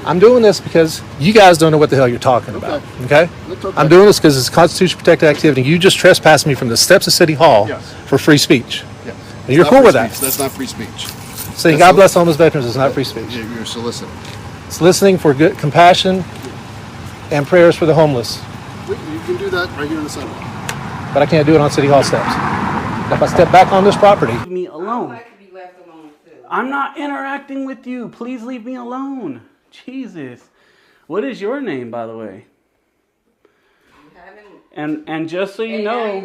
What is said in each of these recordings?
I'm doing this because you guys don't know what the hell you're talking about. Okay? That's okay. I'm doing this because it's constitution protected activity. You just trespassed me from the steps of City Hall for free speech. Yes. And you're cool with that. That's not free speech. Saying God bless homeless veterans is not free speech. You're soliciting. Soliciting for good compassion and prayers for the homeless. You can do that right here in the sidewalk. But I can't do it on City Hall steps. If I step back on this property. Leave me alone. I'd like to be left alone too. I'm not interacting with you. Please leave me alone. Jesus. What is your name, by the way? And just so you know,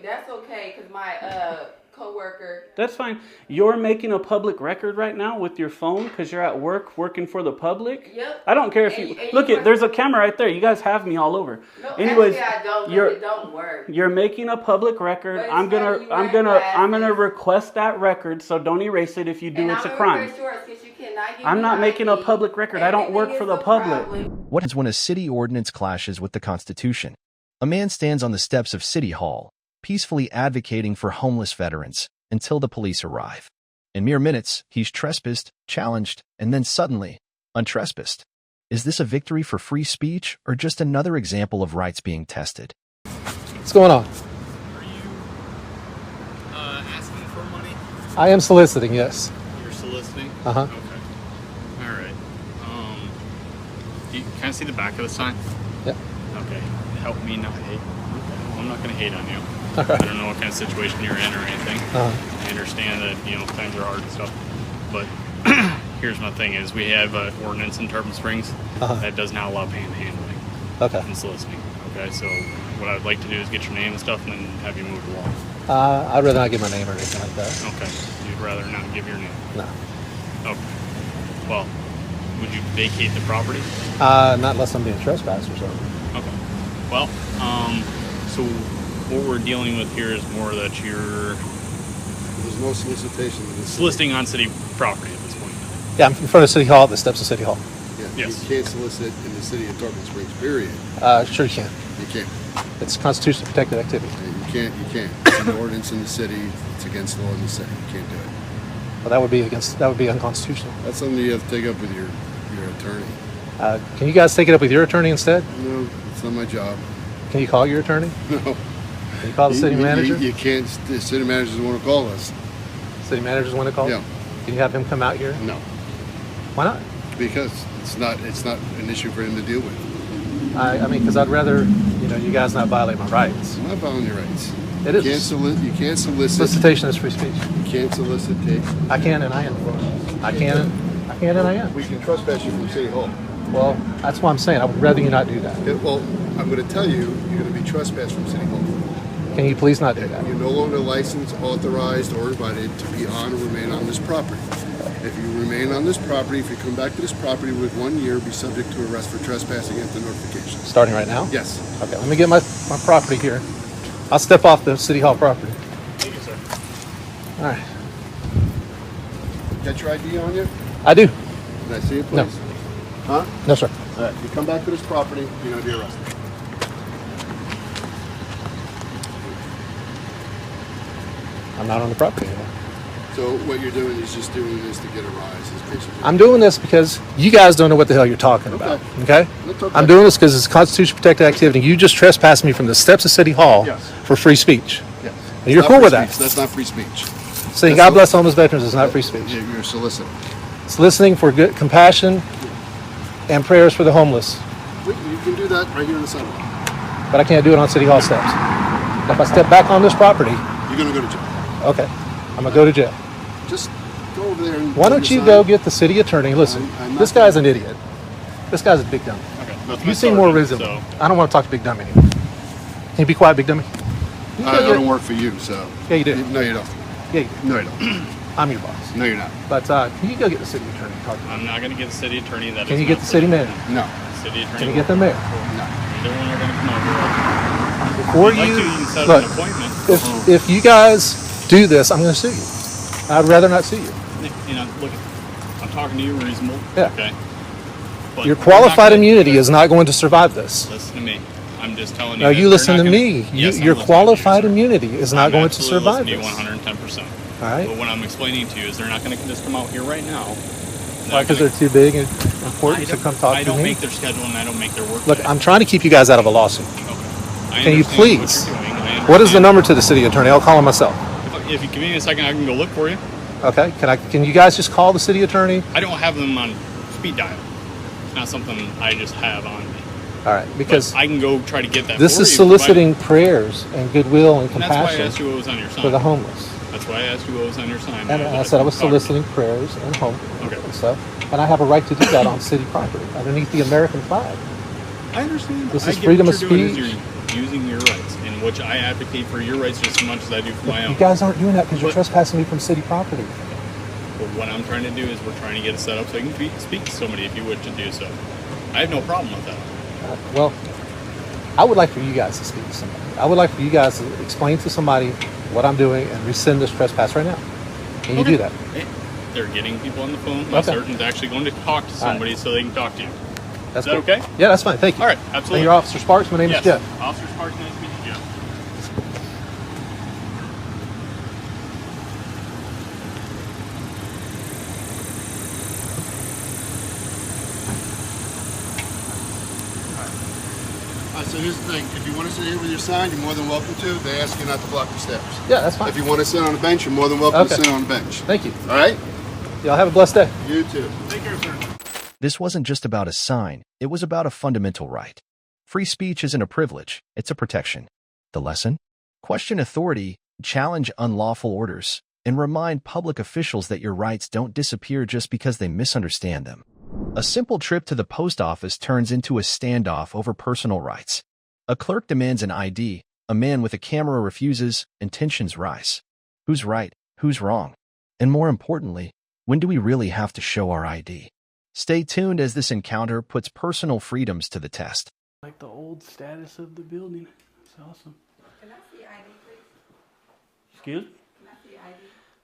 that's okay, because my co-worker. That's fine. You're making a public record right now with your phone because you're at work working for the public. Yep. I don't care if you look at. There's a camera right there. You guys have me all over. No, anyways, actually I don't, it don't work. You're making a public record. I'm gonna request that record. So don't erase it. If you do, it's a crime. I'm not making a public record. I don't work for the public. What happens when a city ordinance clashes with the Constitution? A man stands on the steps of City Hall, peacefully advocating for homeless veterans until the police arrive. In mere minutes, he's trespassed, challenged, and then suddenly untrespassed. Is this a victory for free speech or just another example of rights being tested? What's going on? Are you asking for money? I am soliciting, yes. You're soliciting? Uh-huh. Okay. All right. Can I see the back of the sign? Yep. Okay. Help me not hate. Okay. I'm not going to hate on you. All right. I don't know what kind of situation you're in or anything. I understand that, times are hard and stuff. But here's my thing is we have an ordinance in Tarpon Springs that does not allow panhandling and soliciting. Okay, so what I'd like to do is get your name and stuff and then have you moved along. I'd rather not give my name or anything like that. Okay. You'd rather not give your name? No. Okay. Well, would you vacate the property? Not unless I'm being trespassed or something. Okay. Well, so what we're dealing with here is more that you're... There's no solicitation. Soliciting on city property at this point. Yeah, I'm in front of City Hall, at the steps of City Hall. Yeah, yes. You can't solicit in the city of Tarpon Springs, period. Sure you can. You can't. It's constitutionally protected activity. You can't. It's an ordinance in the city. It's against the law in the city. You can't do it. Well, that would be unconstitutional. That's something you have to take up with your attorney. Can you guys take it up with your attorney instead? No, it's not my job. Can you call your attorney? No. Can you call the city manager? You can't. The city manager doesn't want to call us. City managers want to call? Yeah. Can you have him come out here? No. Why not? Because it's not an issue for him to deal with. I mean, because I'd rather, you guys not violate my rights. I'm not violating your rights. It is. You can't solicit. Solicitation is free speech. You can't solicit. I can and I am. I can and I am. We can trespass you from City Hall. Well, that's what I'm saying. I would rather you not do that. Well, I'm going to tell you, you're going to be trespassed from City Hall. Can you please not do that? You're no longer licensed, authorized, or invited to be on or remain on this property. If you remain on this property, if you come back to this property with 1 year, be subject to arrest for trespassing at the notification. Starting right now? Yes. Okay, let me get my property here. I'll step off the City Hall property. Thank you, sir. All right. Got your ID on you? I do. Can I see it, please? No. Huh? No, sir. All right. You come back to this property, you're going to be arrested. I'm not on the property anymore. So what you're doing is just doing this to get a rise, is basically. I'm doing this because you guys don't know what the hell you're talking about. Okay? That's okay. I'm doing this because it's constitution protected activity. You just trespassed me from the steps of City Hall for free speech. Yes. And you're cool with that. That's not free speech. Saying God bless homeless veterans is not free speech. You're soliciting. Soliciting for good compassion and prayers for the homeless. You can do that right here in the sidewalk. But I can't do it on City Hall steps. If I step back on this property. You're going to go to jail. Okay. I'm going to go to jail. Just go over there and... Why don't you go get the city attorney? Listen, this guy's an idiot. This guy's a big dummy. Okay. You seem more reasonable. So. I don't want to talk to Big Dummy anymore. Can you be quiet, Big Dummy? I don't work for you, so... Yeah, you do. No, you don't. Yeah, you do. No, you don't. I'm your boss. No, you're not. But can you go get the city attorney and talk to him? I'm not going to get the city attorney. Can you get the city manager? No. City attorney. Can you get the mayor? No. Either one are going to come over. Before you can set up an appointment. If you guys do this, I'm going to sue you. I'd rather not sue you. Look, I'm talking to you reasonable. Yeah. Okay. But your qualified immunity is not going to survive this. Listen to me. I'm just telling you. No, you listen to me. Yes, your qualified immunity is not going to survive this. this. I'm 110%. All right. But what I'm explaining to you is they're not going to just come out here right now Why? Because they're too big and important to come talk to me? I don't make their schedule and I don't make their work. Look, I'm trying to keep you guys out of a lawsuit. Okay. Can you please? What is the number to the city attorney? I'll call him myself. If you give me a second, I can go look for you. Okay. Can you guys just call the city attorney? I don't have them on speed dial. It's not something I just have on me. All right, because but I can go try to get that. This is soliciting prayers and goodwill and compassion. That's why I asked you what was on your sign. For the homeless. That's why I asked you what was on your sign. And I said I was soliciting prayers and hope and stuff. And I have a right to do that on city property underneath the American flag. I understand. This is freedom of speech. You're using your rights, in which I advocate for your rights just as much as I do for my own. You guys aren't doing that because you're trespassing me from city property. But what I'm trying to do is we're trying to get it set up so I can speak to somebody if you wish to do so. I have no problem with that. Well, I would like for you guys to speak to somebody. I would like for you guys to explain to somebody what I'm doing and rescind this trespass right now. Can you do that? They're getting people on the phone. My surgeon's actually going to talk to somebody so they can talk to you. Is that cool. Okay? Yeah, that's fine. Thank you. All right, absolutely. And you're Officer Sparks. My name is Jeff. Officer Sparks, nice to meet you, Jeff. So here's the thing. If you want to sit here with your sign, you're more than welcome to. They ask you not to block the steps. Yeah, that's fine. If you want to sit on a bench, you're more than welcome to sit on a bench. Thank you. All right? Y'all have a blessed day. You too. Take care, sir. This wasn't just about a sign, it was about a fundamental right. Free speech isn't a privilege, it's a protection. The lesson? Question authority, challenge unlawful orders, and remind public officials that your rights don't disappear just because they misunderstand them. A simple trip to the post office turns into a standoff over personal rights. A clerk demands an ID, a man with a camera refuses, and tensions rise. Who's right? Who's wrong? And more importantly, when do we really have to show our ID? Stay tuned as this encounter puts personal freedoms to the test. Like the old status of the building. It's awesome. Can I see ID, please? Excuse me? Can I see ID?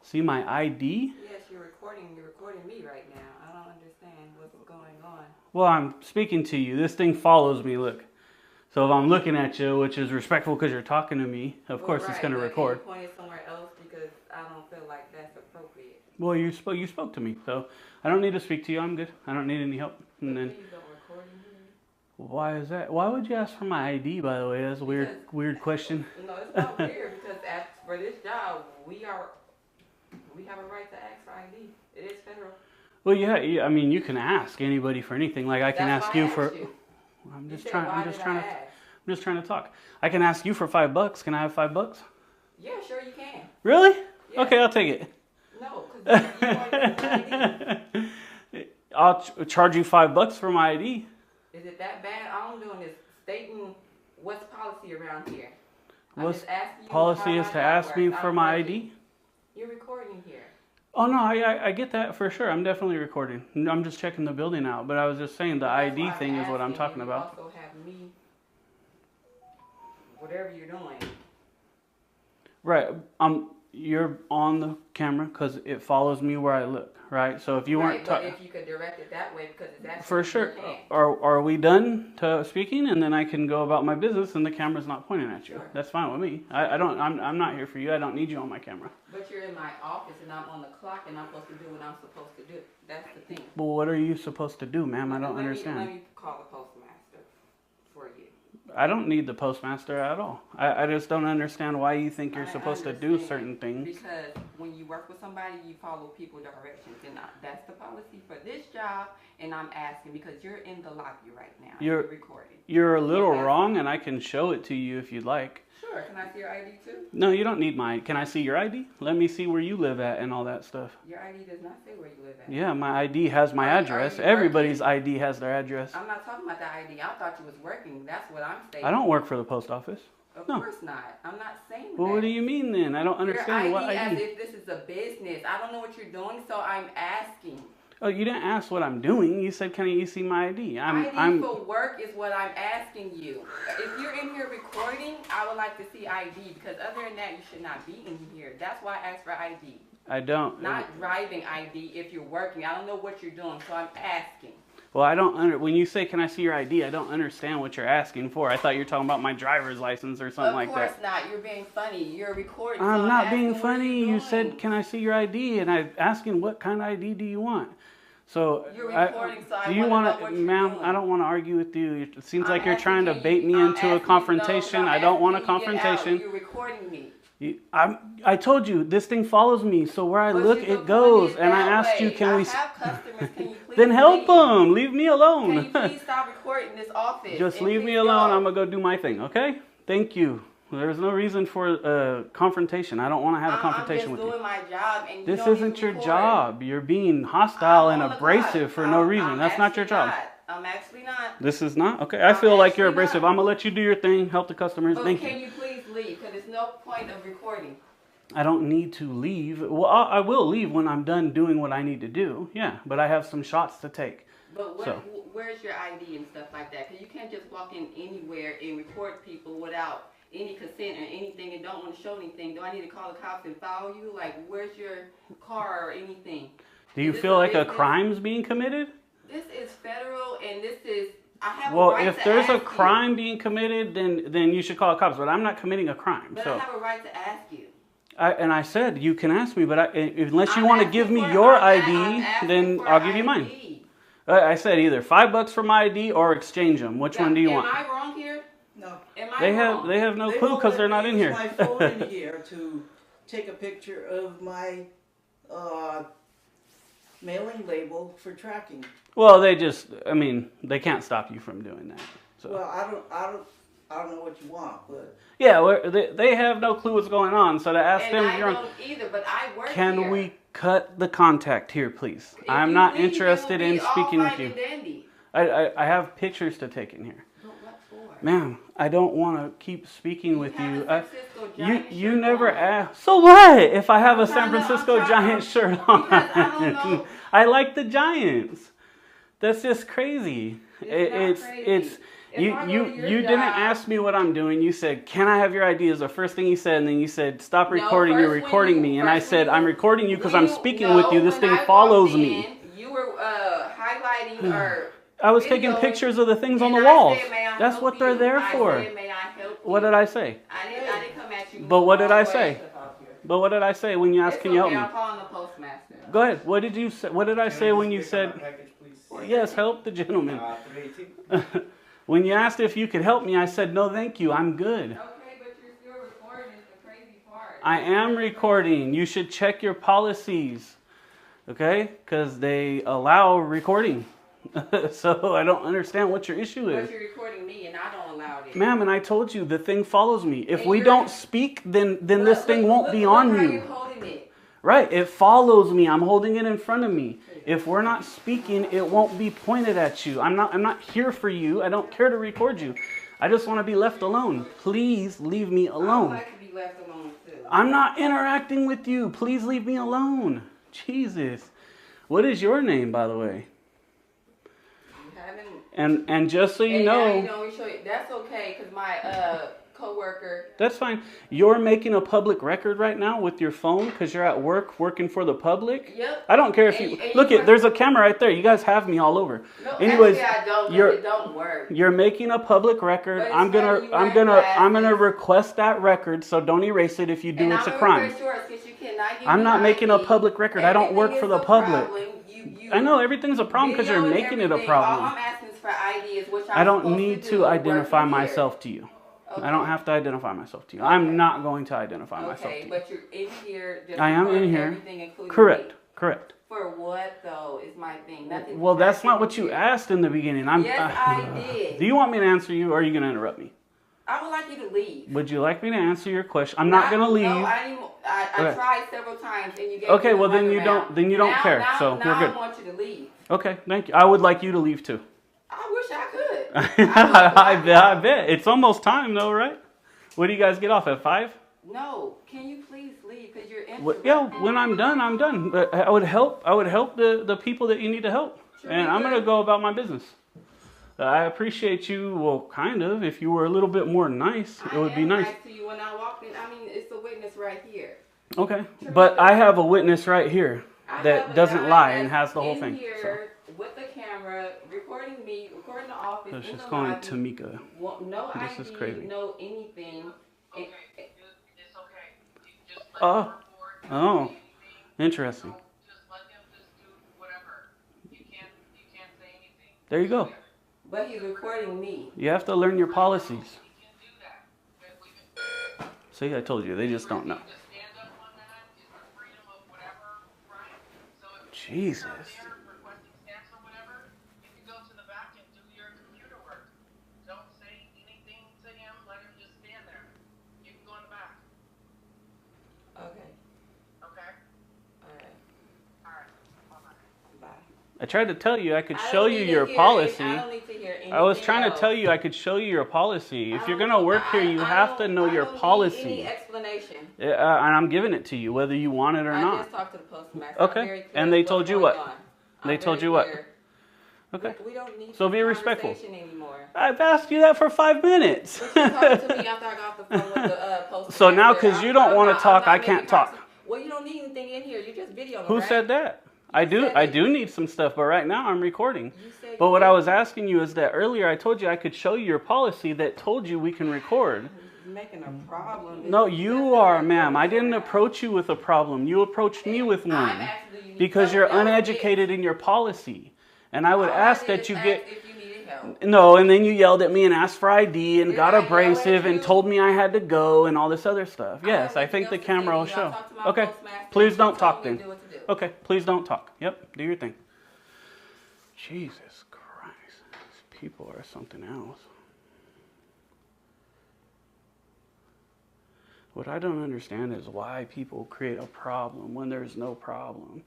See my ID? Yes, you're recording me right now. I don't understand what's going on. Well, I'm speaking to you. This thing follows me, look. So if I'm looking at you, which is respectful because you're talking to me, of course it's going to record. Can you point it somewhere else because I don't feel like that's appropriate. Well, you spoke to me, so I don't need to speak to you. I'm good. I don't need any help. And then, Please don't record me. why is that? Why would you ask for my ID, by the way? That's a weird question. No, it's not weird because for this job, we have a right to ask for ID. It is federal. Well, yeah. I mean, you can ask anybody for anything. Like I can ask you for. I'm just trying to talk. I can ask you for $5. Can I have $5? Yeah, sure you can. Really? Yeah. Okay, I'll take it. No, because you want ID. I'll charge you $5 for my ID. Is it that bad? All I'm doing is stating what's policy around here. What's policy is to ask me for my ID? You're recording here. Oh no, I get that for sure. I'm definitely recording. I'm just checking the building out. But I was just saying the ID thing is what I'm talking about. You also have me, whatever you're doing. Right. You're on the camera because it follows me where I look. Right. So if you weren't but if you could direct it that way, because it's actually for sure. Are we done to speaking, and then I can go about my business, and the camera's not pointing at you? Sure. That's fine with me. I'm not here for you. I don't need you on my camera. But you're in my office, and I'm on the clock, and I'm supposed to do what I'm supposed to do. That's the thing. Well, what are you supposed to do, ma'am? I don't understand. Let me call the postmaster for you. I don't need the postmaster at all. I just don't understand why you think you're supposed to do certain things. Because when you work with somebody, you follow people directions, and that's the policy for this job. And I'm asking because you're in the lobby right now. You're recording. You're a little wrong, and I can show it to you if you'd like. Sure. Can I see your ID too? No, you don't need my. Can I see your ID? Let me see where you live at and all that stuff. Your ID does not say where you live at. Yeah, my ID has my address. Everybody's ID has their address. I'm not talking about the ID. I thought you was working. That's what I'm saying. I don't work for the post office. Of course not. I'm not saying well, that. What do you mean then? I don't understand what ID. As if this is a business. I don't know what you're doing, so I'm asking. Oh, you didn't ask what I'm doing. You said, can you see my ID? ID for work is what I'm asking you. If you're in here recording, I would like to see ID because other than that, you should not be in here. That's why I asked for ID. I don't. Not driving ID if you're working. I don't know what you're doing, so I'm asking. Well, I don't when you say, can I see your ID, I don't understand what you're asking for. I thought you were talking about my driver's license or something like that. Of course not. You're being funny. You're recording. I'm not being funny. You said, can I see your ID? And I'm asking, what kind of ID do you want? So, You're recording, so I do you wanna know want what to, you're ma'am? doing. I don't want to argue with you. It seems like you're asking, trying to can bait me I'm into a asking- confrontation. no, I don't want a asking, can you get out? confrontation. You're recording me. I told you this thing follows me, so where I But look, you're it goes. recording And I that asked you, way. can I we? have customers. Can you please Then help leave? them. Leave me Can alone. you please stop recording this office? Just and leave please me alone. go? I'm gonna go do my thing. Okay? Thank you. There's no reason for confrontation. I don't want to have a confrontation with I'm you. just doing my job, and you This don't isn't even your record. job. You're being hostile and I'm on the abrasive clock. for no reason. I'm That's not your actually job. not. I'm actually not. This is not? Okay, I feel like you're actually abrasive. not. I'm gonna let you do your thing, help the customers. But Thank can you. you please leave? Because there's no point of recording. I don't need to leave. Well, I will leave when I'm done doing what I need to do. Yeah, but I have some shots to take. But So. where's your ID and stuff like that? Because you can't just walk in anywhere and record people without any consent or anything and don't want to show anything. Do I need to call the cops and follow you? Like, where's your car or anything? Do you Is this feel like a business? crime's being committed? This is federal, and this is, I have Well, a right if to there's ask a you. crime being committed, then you should call the cops. But I'm not committing a crime. But So. I have a right to ask you. I said you can ask me, but unless you I'm want to asking give me for- your I'm ID, asking then for I'll give you mine. ID. I said either $5 for my ID or exchange them. Which one do you want? Am I wrong here? No. Am I They wrong? have no They clue won't because let they're me not in use here. my phone in here to take a picture of my mailing label for tracking. Well, they can't stop you from doing that. So. Well, I don't know what you want, but Yeah, they have no clue what's going on. So to ask And them, I you're don't either, but I work can here. we cut the contact here, please? If I'm you not leave, it interested will in be all speaking with fine you. and dandy. I have pictures to take in here. But what for? Ma'am, I don't want to keep speaking with have you. a San Francisco Giant You shirt never on. asked. So what if I have a I'm San trying to- Francisco I'm trying- Giant shirt on? Because I don't know. I like the Giants. That's just crazy. It's not crazy. It's If you I go you to your you didn't job- ask me what I'm doing. You said, "Can I have your ID?" is the first thing you said, and then you said, "Stop No, recording. You're first when recording you- me." And I first said, when "I'm you- recording you because when I'm you- speaking no, with you. This when thing I follows walked me." in, you were highlighting or I was taking videoing, pictures of the things on and the I walls. said, "May I That's help what they're you?" there I for. said, "May I help What you?" did I say? I didn't come at you. But what did I the wrong say? way. But what did I say when you asked, It's "Can you help okay, me?" I'm calling the postmaster. Go ahead. What did you say? What did I say when you said, Package, please. "Yes, help the gentleman"? 318. When you asked if you could help me, I said, "No, thank you. I'm good." Okay, but you're still recording is the crazy part. I am recording. You should check your policies, okay? Because they allow recording. So I don't understand what your issue is. But you're recording me and I don't allow it. Ma'am, and I told you the thing follows me. If And we you're- don't speak, then this thing won't be on Look you. how you're holding it. Right, it follows me. I'm holding it in front of me. If we're not speaking, it won't be pointed at you. I'm not here for you. I don't care to record you. I just want to be left alone. Please leave me I would alone. like to be left alone too. I'm not interacting with you. Please leave me alone. Jesus. What is your name, by the way? You haven't. And just so you And now know, you don't show you. That's okay, cause my coworker. that's fine. You're making a public record right now with your phone because you're at work working for the public. Yep. I don't care if And- you and look you it. There's a camera right there. You guys have me all over. No, Anyways, actually I don't. 'Cause you're it don't work. you're making a public record. But it's I'm funny you wear gonna glasses. request that record. So don't erase it if you do. And It's a I'm crime. very sure it's 'cause you cannot give I'm me not making a ID. public record. I don't work Everything for is the a public. problem. You I know everything's a problem because you're video and making it a everything. All problem. I'm asking is for ID is which I'm I don't supposed need do to identify working here. myself to you. Okay. I don't have to identify myself to you. Okay. I'm not going to identify myself Okay, to you. but you're in here. Just I am in recording here. Everything, including Correct. me. Correct. For what though? Is my thing. Nothing. Well, that's not what you asked in the beginning. Yes, I did. Do you want me to answer you, or are you going to interrupt me? I would like you to leave. Would you like me to answer your question? I'm not going to leave. No, I Okay. tried several times and you gave Okay, me well, the then you runaround. don't- then you don't Now- care, Now, so now we're good. I want you to leave. Okay, thank you. I would like you to leave too. I wish I could. I bet. It's almost time though, right? What do you guys get off at 5? No, can you please leave? Because you're Yeah, interrupting. when I'm done, I'm done. But I would help the people that you need to help. Sure And you I'm going to would. go about my business. I appreciate you, well, kind of. If you were a little bit more nice, it would be nice. I am nice to you when I walked in. I mean, it's a witness right here. Okay. But I have a witness right here I have that a doesn't guy lie and that's has the whole in thing. Here with the camera, recording me, recording the office. Let's in just the call it lobby. Tamika. No This is ID, crazy. no anything. And- It's okay. Just let Oh. them record. Oh. Anything. Interesting. Just let them just do whatever. You There you go. But he's recording me. You have to learn your policies. We can do that. But we can See, I told you, they just don't know. just stand up on that is the freedom of whatever, right? So if Jesus. you're out there requesting stamps or whatever, you can go to the back and do your computer work. Don't say anything to him. Let him just stand there. You can go in the back. Okay. Okay? All right. All right. Bye-bye. Bye. I tried to tell you I could I show don't you need to your hear policy. I don't need to hear anything I was trying to else. tell you I could show you your policy. If I you're don't- gonna work here, you I have to don't- know your I don't need policy. any explanation. And I'm giving it to you, whether you want it or I not. just talked to the postmaster. Okay. I'm very clear And they what's told you going what? on. They I'm told very you what? clear. Okay. We don't need So this be respectful. conversation anymore. I've asked you that for 5 minutes. But you're talking to me after I got off the phone with the postmaster. So now 'cause you don't I'm wanna not- talk, I'm I not can't making talk. conversation. Well, you don't need anything in here. You're just videoing. Who right? said that? I said do need some stuff, but right now I'm recording. You said But you what I did. was asking you is that earlier I told you I could show you your policy that told you we can record. You're making a problem. No, It's you just are, a ma'am. I didn't problem. approach you with a problem. You approached me with I'm one asking you need because help. you're That was it. uneducated in your policy. And I would All ask did that is you ask get if you needed help. no, and then you yelled at me and asked for ID and Did got I yell at abrasive and you? told me I had to go and all this other stuff. Yes, I have think the nothing else to camera will say to you. show. I'll talk to my Okay, postmaster. please He don't told talk me to then. do what to do. Okay, please don't talk. Yep, do your thing. Jesus Christ, these people are something else. What I don't understand is why people create a problem when there's no problem.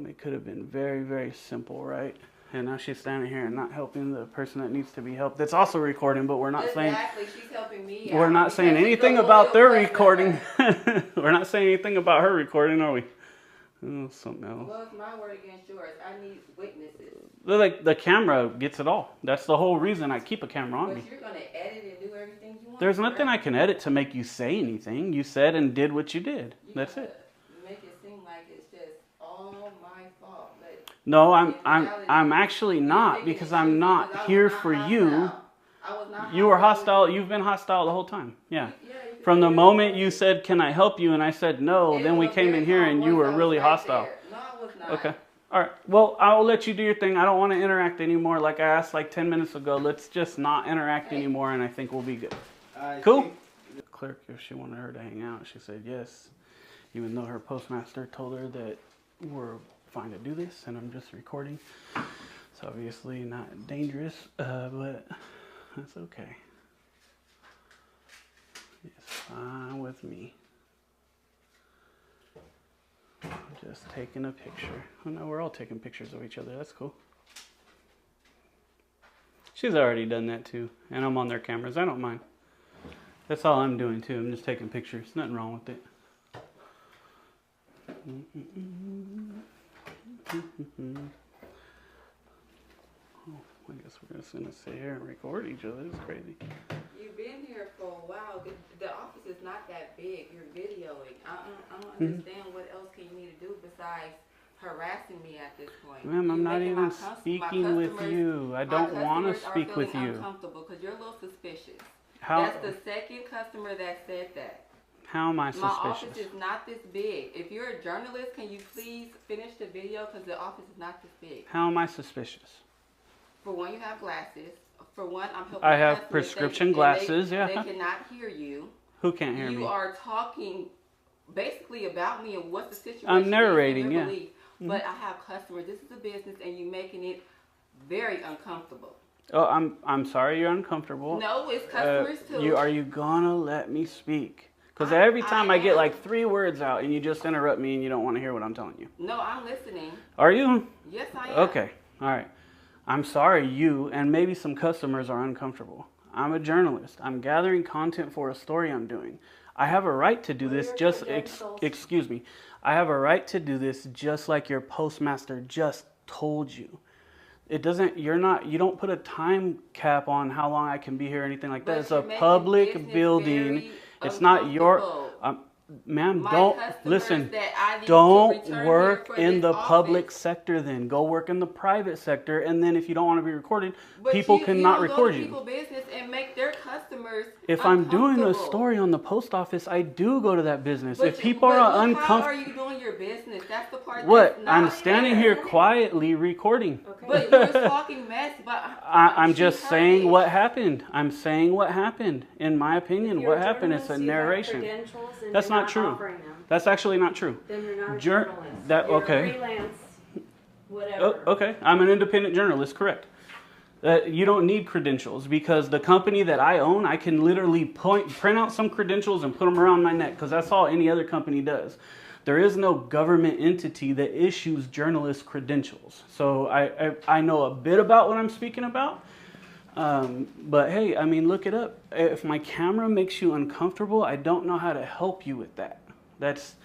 It could have been very, very simple, right? And now she's standing here and not helping the person that needs to be helped. That's also recording, but we're not saying Exactly, she's helping me. we're out not saying because she's anything a about their loyal recording. customer. We're not saying anything about her recording, are we? Oh, something else. Well, it's my word against yours. I need witnesses. Like the camera gets it all. That's the whole reason I keep a camera on But me. you're going to edit and do everything you want. There's nothing I correct? can edit to make you say anything. You said and did what you did. You That's gotta it. Make it seem like it's just all my fault. But No, in reality, I'm actually you're not picking because and I'm choosing not because I was here not for hostile. you. I was not You were hostile. with you. You've been hostile the whole time. Yeah. Yeah, you can From the say moment that. you said, "Can I help you?" and I said no, And then it we was came very in here calm and you voice. were I was really right hostile. there. No, I was not. Okay. All right. Well, I will let you do your thing. I don't want to interact anymore. Like I asked like 10 minutes ago, let's just not interact anymore and I think we'll be good. Cool? The clerk, if she wanted her to hang out, she said yes. Even though her postmaster told her that we're fine to do this and I'm just recording. It's obviously not dangerous, but that's okay. It's fine with me. Just taking a picture. Oh no, we're all taking pictures of each other. That's cool. She's already done that too. And I'm on their cameras. I don't mind. That's all I'm doing too. I'm just taking pictures. Nothing wrong with it. Oh, I guess we're just gonna sit here and record each other. It's crazy. You've been here for a while. The office is not that big. You're videoing. I don't Mm-hmm. understand what else can you need to do besides harassing me at this point. Ma'am, I'm You're not making even my cus- speaking my with customers- you. I my don't want to customers are speak with feeling you. Uncomfortable because you're a little suspicious. How That's the second customer that said that. how am I My office suspicious? is not this big. If you're a journalist, can you please finish the video because the office is not this big. How am I suspicious? For one, you have glasses. For one, I'm helping. I have customers. prescription They- glasses, yeah. They cannot hear you. Who can't hear You me? are talking basically about me and what the situation I'm is narrating, and your yeah. belief. But I have customers. This is a business, and you're making it very uncomfortable. Oh, I'm sorry you're uncomfortable. No, it's customers too. Are you gonna let me speak? Because I- every time I I get am. like 3 words out and you just interrupt me and you don't want to hear what I'm telling you. No, I'm listening. Are you? Yes, I am. Okay. All right. I'm sorry you and maybe some customers are uncomfortable. I'm a journalist. I'm gathering content for a story I'm doing. I have a right to do this just excuse me. I have a right to do this just like your postmaster just told you. It doesn't you don't put a time cap on how long I can be here or anything like that. But It's you're a making public business building. very It's not your uncomfortable. ma'am, My don't customers listen. that I need to Don't return here work for in this the public office. sector then. Go work in the private sector and then if you don't want to be recorded, But people you cannot don't record go to you. people's business and make their customers If I'm doing a uncomfortable. story on the post office, I do go to that business. But If people are how are uncomfortable, you doing your business? That's the part. what? That's not I'm standing fair. here quietly recording. But you're talking mess. But I'm she's just hurting. saying what happened. I'm saying what happened. In my opinion, what happened. It's a narration. That's not true. That's actually not true. Then you're not a Jour- journalist. that- You're okay. a freelance, whatever. Oh, okay, I'm an independent journalist, correct. You don't need credentials because the company that I own, I can literally print out some credentials and put them around my neck because that's all any other company does. There is no government entity that issues journalist credentials. So I know a bit about what I'm speaking about. But hey, I mean, look it up. If my camera makes you uncomfortable, I don't know how to help you with that. That's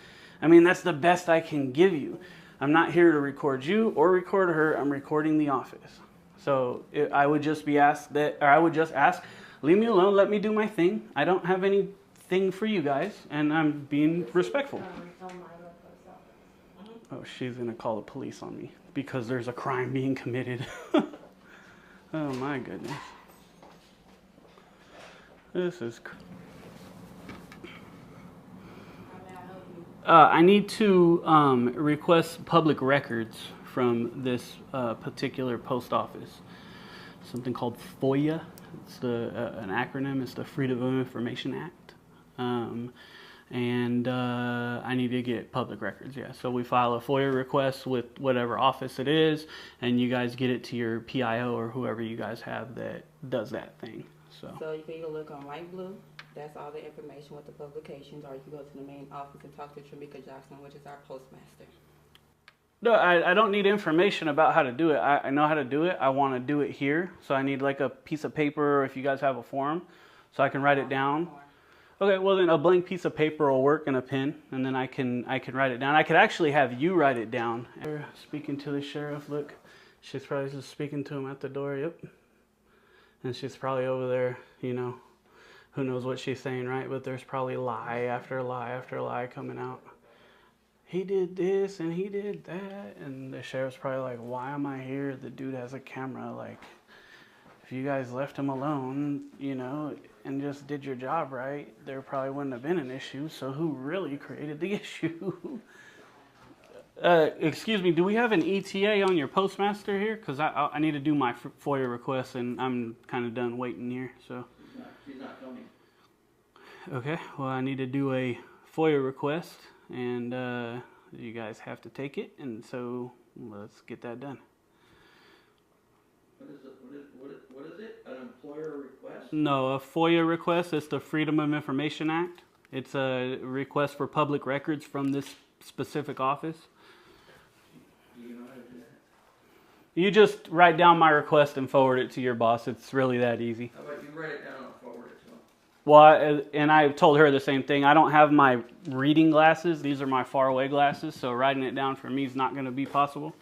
the best I can give you. I'm not here to record you or record her. I'm recording the office. So I would just ask, leave me alone, let me do my thing. I don't have anything for you guys, and I'm being respectful. Oh, she's gonna call the police on me because there's a crime being committed. Oh my goodness. This is. I need to request public records from this particular post office. Something called FOIA. It's an acronym. It's the Freedom of Information Act. And I need to get public records, yeah. So we file a FOIA request with whatever office it is, and you guys get it to your PIO or whoever you guys have that does that thing. So you can either look on Light Blue, that's all the information with the publications, or you can go to the main office and talk to Tramika Jackson, which is our postmaster. No, I don't need information about how to do it. I know how to do it. I want to do it here. So I need like a piece of paper, or if you guys have a form, so I can write it down. Okay, well then a blank piece of paper will work and a pen, and then I can write it down. I could actually have you write it down. Speaking to the sheriff, look. She's probably just speaking to him at the door, yep. And she's probably over there, you know, who knows what she's saying, right? But there's probably lie after lie after lie coming out. He did this and he did that. And the sheriff's probably like, why am I here? The dude has a camera. Like, if you guys left him alone, you know, and just did your job right, there probably wouldn't have been an issue. So who really created the issue? Excuse me, do we have an ETA on your postmaster here? Because I need to do my FOIA request, and I'm kind of done waiting here. So. She's not coming. Okay, well, I need to do a FOIA request, and you guys have to take it, and so let's get that done. What is it? An employer request? No, a FOIA request is the Freedom of Information Act. It's a request for public records from this specific office. Do you know how to do that? You just write down my request and forward it to your boss. It's really that easy. How about you write it down and forward it to him? Well, and I told her the same thing. I don't have my reading glasses. These are my faraway glasses, so writing it down for me is not going to be possible.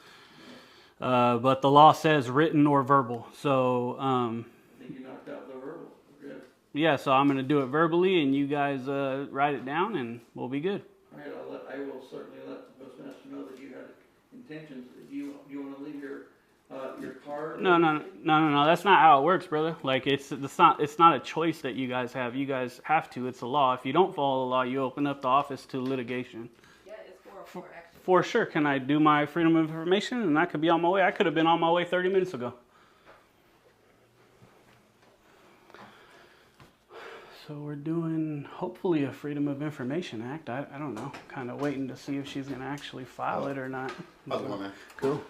But the law says written or verbal. So, I think you knocked out the verbal. Good. yeah, so I'm going to do it verbally, and you guys write it down, and we'll be good. All right, I will certainly let the postmaster know that you had intentions. Do you want to leave your card? No. That's not how it works, brother. Like it's not a choice that you guys have. You guys have to. It's a law. If you don't follow the law, you open up the office to litigation. Yeah, it's for action. For sure. Can I do my Freedom of Information? And I could be on my way. I could have been on my way 30 minutes ago. So we're doing, hopefully, a Freedom of Information Act. I don't know. Kind of waiting to see if she's going to actually file it or not. How's it going, man? Cool.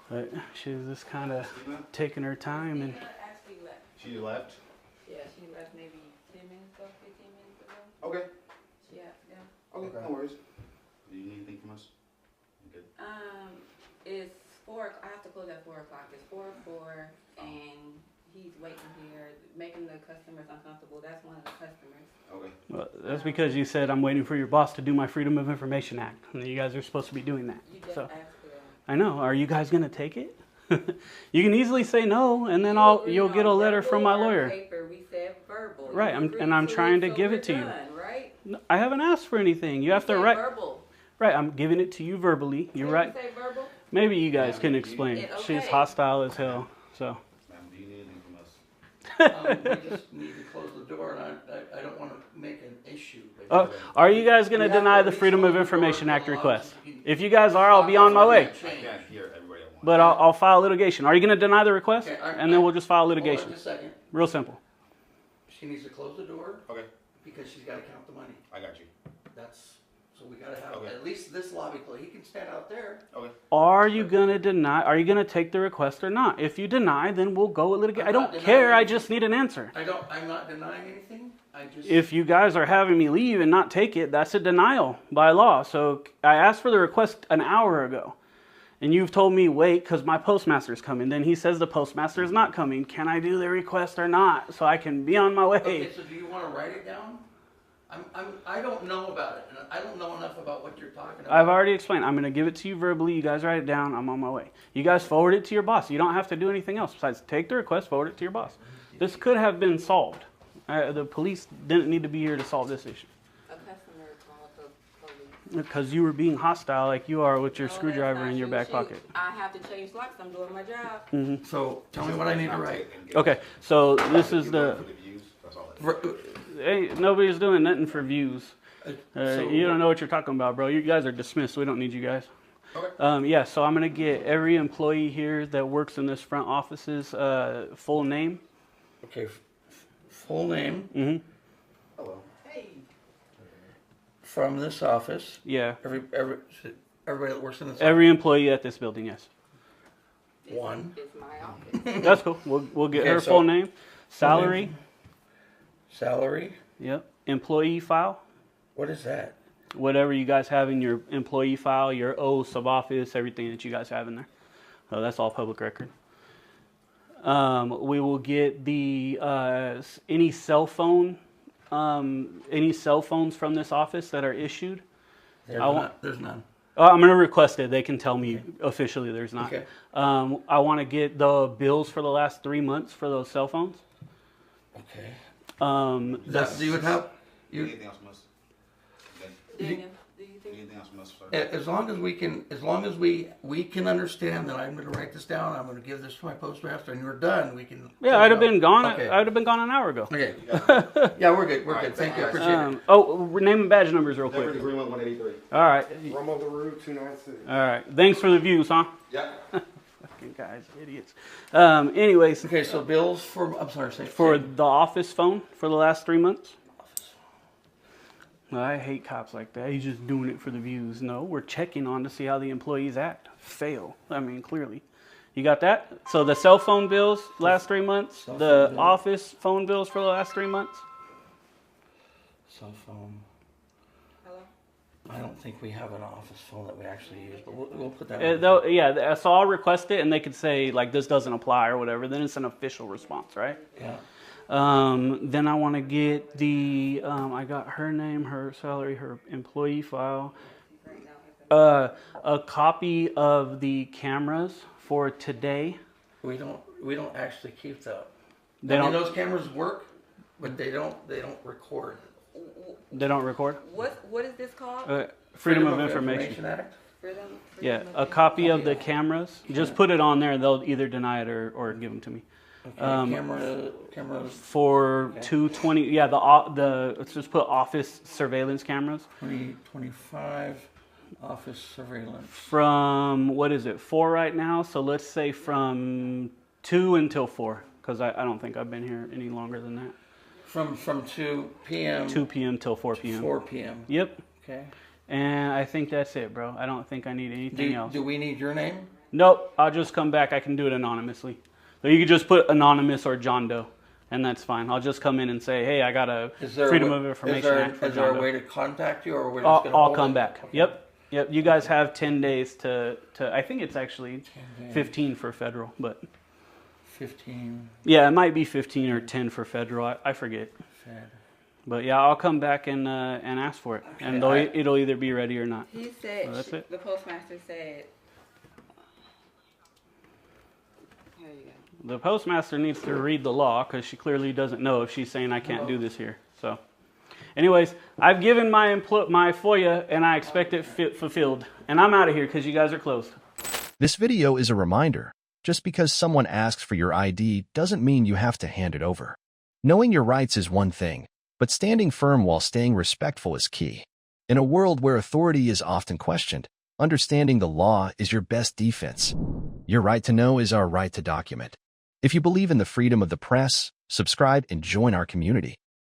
But she's just kind of taking her time. And Actually left. She left? Yeah, she left maybe 10 minutes ago, 15 minutes ago. Okay. Yeah. Okay, no worries. Do you need anything from us? You good? It's 4. I have to close at 4 o'clock. It's 4:04, and he's waiting here, making the customers uncomfortable. That's one of the customers. Okay. well, that's because you said I'm waiting for your boss to do my Freedom of Information Act. And you guys are supposed to be doing that. You just So asked for that. I know. Are you guys going to take it? You can easily say no, and then you'll get a letter from my lawyer. Paper, we said verbal. Right, You I'm agreed trying to so give we're it to you. done, right? No, I haven't asked for anything. You have to said write. verbal. Right, I'm giving it to you verbally. You're Didn't right. you say verbal? Maybe you guys can explain. Yeah, She's okay. hostile as hell. So Ma'am, do you need anything from us? We just need to close the door, and I don't want to make an issue. Are you guys going to We have deny to the at least Freedom close of the door Information and Act allow request? us to keep- If you guys are, I'll be on my way. But I I'll file litigation. Are you going to deny the request? Okay, And then we'll just file Hold on litigation. just a second. Real simple. She needs to close the door. Okay, Because she's gotta count the money. I got you. So we gotta have Okay. at least this lobby closed. He can stand out there. Okay. Are you going to deny? Are you going to take the request or not? If you deny, then we'll go with litigation. I I'm don't not denying care. I anything. just need an answer. I'm not denying anything. I just. If you guys are having me leave and not take it, that's a denial by law. So I asked for the request an hour ago. And you've told me wait because my postmaster's coming. Then he says the postmaster is not coming. Can I do the request or not so I can be on my way? Okay, so do you wanna write it down? I don't know about it, and I don't know enough about what you're talking about. I've already explained. I'm going to give it to you verbally. You guys write it down. I'm on my way. You guys forward it to your boss. You don't have to do anything else besides take the request, forward it to your boss. This could have been solved. The police didn't need to be here to solve this issue. A customer called the police. Because you were being hostile like you are with your No, that's screwdriver not in your true. back She- pocket. I have to change locks. I'm doing my job. So, tell me what I need to write. Okay, so this is the... That's all. Hey, nobody's doing nothing for views. So- You don't know what you're talking about, bro. You guys are dismissed. We don't need you guys. Okay. Yeah, so I'm going to get every employee here that works in this front office's full name. Okay, full name. Mm-hmm. Hello. From this office. Yeah. Everybody that works in this Every employee at this building, yes. One. It's my office. That's cool. We'll get Okay, her so- full name, salary, Salary. yep, employee file, What is that? whatever you guys have in your employee file, your oaths of office, everything that you guys have in there. So that's all public record. We will get the any cell phone, any cell phones from this office that are issued. There's none. I'm going to request it. They can tell me officially there's not. Okay. I want to get the bills for the last 3 months for those cell phones. Okay. That's, Do you have? Anything else from us? Daniel, do you think? Anything else from us, sir? As long as we can understand that I'm going to write this down, I'm going to give this to my postmaster, and you're done. We can. yeah, I'd have been gone. Okay. I'd have been gone an hour ago. Okay. Yeah, we're good. We're good. Thank you. I appreciate it. Name and badge numbers real quick. Greenland 183. All right. Romo LaRue 296. All right. Thanks for the views, huh? Yeah. Fucking guys, idiots. Anyways, Okay, so bills for. I'm sorry. for the office phone for the last 3 months. I hate cops like that. He's just doing it for the views. No, we're checking on to see how the employees act. Fail. I mean, clearly. You got that? So the cell phone bills last 3 months. Cell The phone bill. office phone bills for the last 3 months. Cell phone. Hello? I don't think we have an office phone that we actually use, but we'll put that. So I'll request it, and they could say like this doesn't apply or whatever. Then it's an official response, right? Yeah. Then I want to get the. I got her name, her salary, her employee file. A copy of the cameras for today. We don't actually keep that. They I mean, don't. those cameras work, but they don't record. They don't record. What is this called? Freedom of Information. Act. Freedom Yeah, of a copy of the Information. cameras. Just put it on there. They'll either deny it or give them to me. Okay, cameras. For Okay. 220. Yeah, the let's just put office surveillance cameras 2025 office surveillance. from what is it 4 right now? So let's say from 2 until 4, because I don't think I've been here any longer than that. From 2 p.m. 2 p.m. till 4 p.m. 4 p.m. Yep. Okay. And I think that's it, bro. I don't think I need anything else. Do we need your name? Nope. I'll just come back. I can do it anonymously. So you could just put anonymous or John Doe, and that's fine. I'll just come in and say, hey, I got a Freedom of Information Act for Is there John a way Doe. to contact you, or we're just going to I'll come back. Yep. You guys have 10 days to I think it's actually 15 for federal, but 15 yeah, it might be 15 or 10 for federal. I forget. Fed. But yeah, I'll come back and ask for it, and it'll either be ready or not. He said, So that's it. the postmaster said, here you go. The postmaster needs to read the law because she clearly doesn't know if she's saying I can't do this here. So, anyways, I've given my FOIA and I expect it fulfilled, and I'm out of here because you guys are closed. This video is a reminder. Just because someone asks for your ID doesn't mean you have to hand it over. Knowing your rights is one thing, but standing firm while staying respectful is key. In a world where authority is often questioned, understanding the law is your best defense. Your right to know is our right to document. If you believe in the freedom of the press, subscribe and join our community.